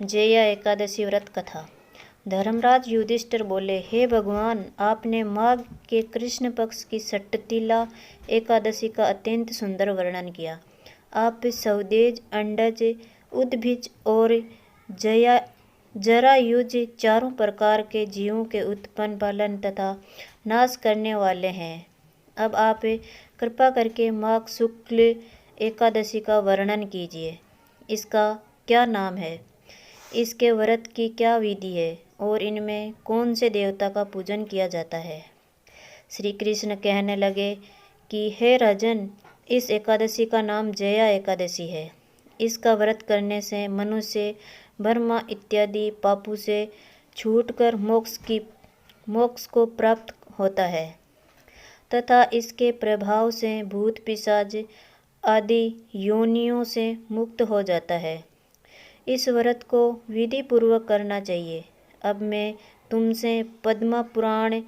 जया एकादशी व्रत कथा। धर्मराज युधिष्ठिर बोले, हे भगवान, आपने माघ के कृष्ण पक्ष की षट्तिला एकादशी का अत्यंत सुंदर वर्णन किया। आप सौदेज, अंडज, उद्भिज और जरायुज चारों प्रकार के जीवों के उत्पन्न, पालन तथा नाश करने वाले हैं। अब आप कृपा करके माघ शुक्ल एकादशी का वर्णन कीजिए। इसका क्या नाम है, इसके व्रत की क्या विधि है और इनमें कौन से देवता का पूजन किया जाता है। श्री कृष्ण कहने लगे कि हे राजन, इस एकादशी का नाम जया एकादशी है। इसका व्रत करने से मनुष्य ब्रह्मा इत्यादि पापों से छूटकर मोक्ष को प्राप्त होता है तथा इसके प्रभाव से भूत पिशाच आदि योनियों से मुक्त हो जाता है। इस व्रत को विधि पूर्वक करना चाहिए। अब मैं तुमसे पद्म पुराण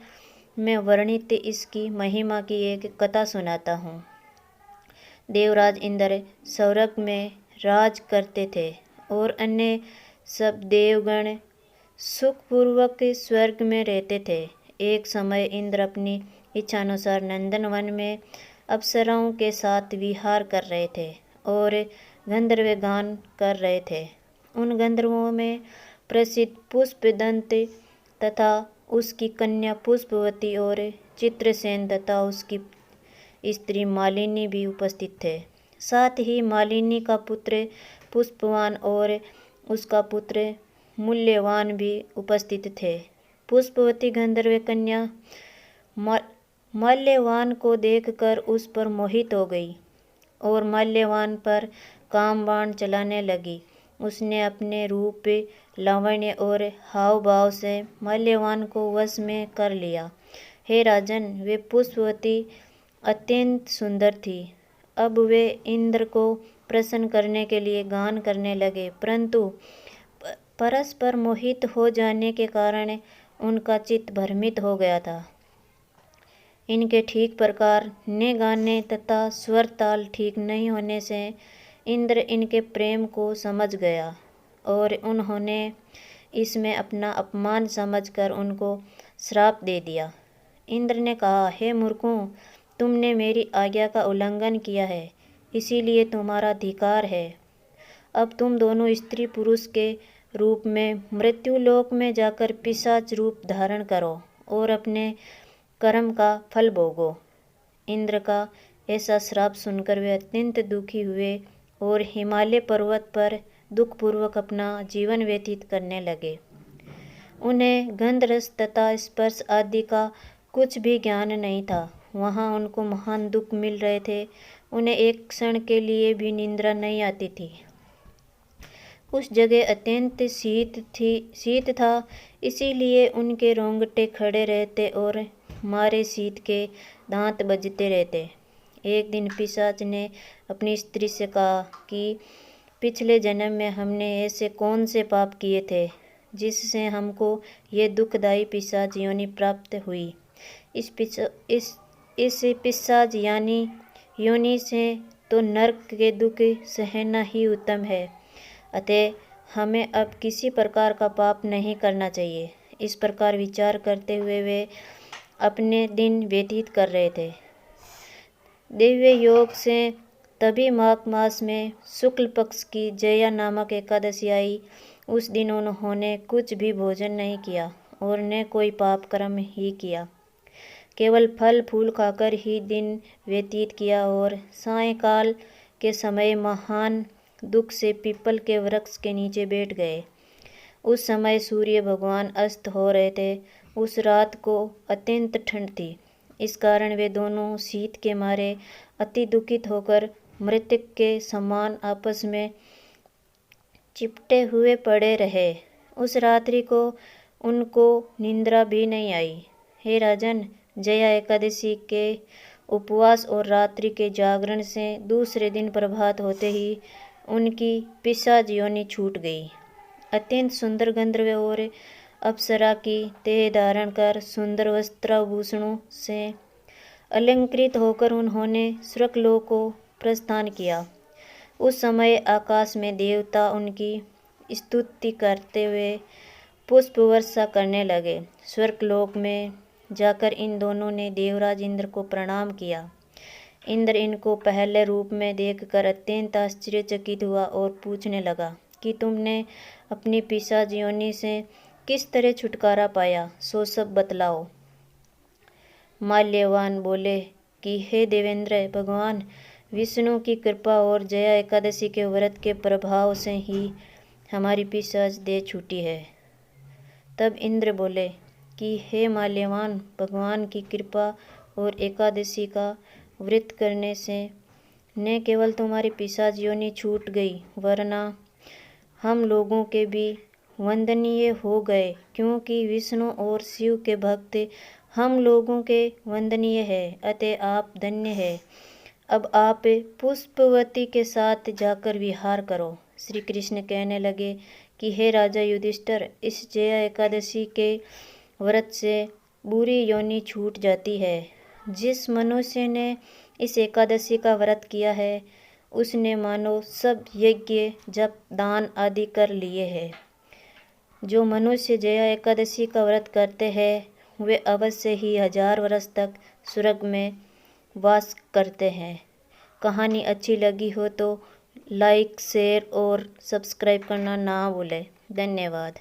में वर्णित इसकी महिमा की एक कथा सुनाता हूँ। देवराज इंद्र स्वर्ग में राज करते थे और अन्य सब देवगण सुखपूर्वक स्वर्ग में रहते थे। एक समय इंद्र अपनी इच्छानुसार नंदनवन में अप्सराओं के साथ विहार कर रहे थे और गंधर्व गान कर रहे थे। उन गंधर्वों में प्रसिद्ध पुष्पदंत तथा उसकी कन्या पुष्पवती और चित्रसेन तथा उसकी स्त्री मालिनी भी उपस्थित थे। साथ ही मालिनी का पुत्र पुष्पवान और उसका पुत्र मूल्यवान भी उपस्थित थे। पुष्पवती गंधर्व कन्या माल्यवान को देखकर उस पर मोहित हो गई और माल्यवान पर कामबाण चलाने लगी। उसने अपने रूप, लावण्य और हाव भाव से माल्यवान को वश में कर लिया। हे राजन, वे पुष्पवती अत्यंत सुंदर थी। अब वे इंद्र को प्रसन्न करने के लिए गान करने लगे, परंतु परस्पर मोहित हो जाने के कारण उनका चित्त भ्रमित हो गया था। इनके ठीक प्रकार न गाने तथा स्वर ताल ठीक नहीं होने से इंद्र इनके प्रेम को समझ गया और उन्होंने इसमें अपना अपमान समझकर उनको श्राप दे दिया। इंद्र ने कहा, हे मूर्खों, तुमने मेरी आज्ञा का उल्लंघन किया है, इसीलिए तुम्हारा धिक्कार है। अब तुम दोनों स्त्री पुरुष के रूप में मृत्युलोक में जाकर पिशाच रूप धारण करो और अपने कर्म का फल भोगो। इंद्र का ऐसा श्राप सुनकर वे अत्यंत दुखी हुए और हिमालय पर्वत पर दुखपूर्वक अपना जीवन व्यतीत करने लगे। उन्हें गंध रस तथा स्पर्श आदि का कुछ भी ज्ञान नहीं था। वहाँ उनको महान दुख मिल रहे थे। उन्हें एक क्षण के लिए भी निद्रा नहीं आती थी। उस जगह अत्यंत शीत था, इसीलिए उनके रोंगटे खड़े रहते और मारे शीत के दांत बजते रहते। एक दिन पिशाच ने अपनी स्त्री से कहा कि पिछले जन्म में हमने ऐसे कौन से पाप किए थे जिससे हमको ये दुखदायी पिशाच योनि प्राप्त हुई। इस पिशाच यानी योनि से तो नरक के दुख सहना ही उत्तम है। अतः हमें अब किसी प्रकार का पाप नहीं करना चाहिए। इस प्रकार विचार करते हुए वे अपने दिन व्यतीत कर रहे थे। दिव्य योग से तभी माघ मास में शुक्ल पक्ष की जया नामक एकादशी आई। उस दिन उन्होंने कुछ भी भोजन नहीं किया और न कोई पाप कर्म ही किया, केवल फल फूल खाकर ही दिन व्यतीत किया और सायंकाल के समय महान दुख से पीपल के वृक्ष के नीचे बैठ गए। उस समय सूर्य भगवान अस्त हो रहे थे। उस रात को अत्यंत ठंड थी, इस कारण वे दोनों शीत के मारे अति दुखित होकर मृतक के समान आपस में चिपटे हुए पड़े रहे। उस रात्रि को उनको निद्रा भी नहीं आई। हे राजन, जया एकादशी के उपवास और रात्रि के जागरण से दूसरे दिन प्रभात होते ही उनकी पिशाच योनि छूट गई। अत्यंत सुंदर गंधर्व और अप्सरा की देह धारण कर सुंदर वस्त्राभूषणों से अलंकृत होकर उन्होंने स्वर्गलोक को प्रस्थान किया। उस समय आकाश में देवता उनकी स्तुति करते हुए पुष्प वर्षा करने लगे। स्वर्गलोक में जाकर इन दोनों ने देवराज इंद्र को प्रणाम किया। इंद्र इनको पहले रूप में देखकर अत्यंत आश्चर्यचकित हुआ और पूछने लगा कि तुमने अपनी पिशाच योनि से किस तरह छुटकारा पाया, सो सब बतलाओ। माल्यवान बोले कि हे देवेंद्र, भगवान विष्णु की कृपा और जया एकादशी के व्रत के प्रभाव से ही हमारी पिशाच देह छूटी है। तब इंद्र बोले कि हे माल्यवान, भगवान की कृपा और एकादशी का व्रत करने से न केवल तुम्हारी पिशाच योनि छूट गई, वरना हम लोगों के भी वंदनीय हो गए, क्योंकि विष्णु और शिव के भक्त हम लोगों के वंदनीय है, अतः आप धन्य है। अब आप पुष्पवती के साथ जाकर विहार करो। श्री कृष्ण कहने लगे कि हे राजा युधिष्ठिर, इस जया एकादशी के व्रत से बुरी योनि छूट जाती है। जिस मनुष्य ने इस एकादशी का व्रत किया है, उसने मानो सब यज्ञ, जप, दान आदि कर लिए हैं। जो मनुष्य जया एकादशी का व्रत करते हैं, वे अवश्य ही 1000 वर्ष तक स्वर्ग में वास करते हैं। कहानी अच्छी लगी हो तो लाइक, शेयर और सब्सक्राइब करना ना भूलें। धन्यवाद।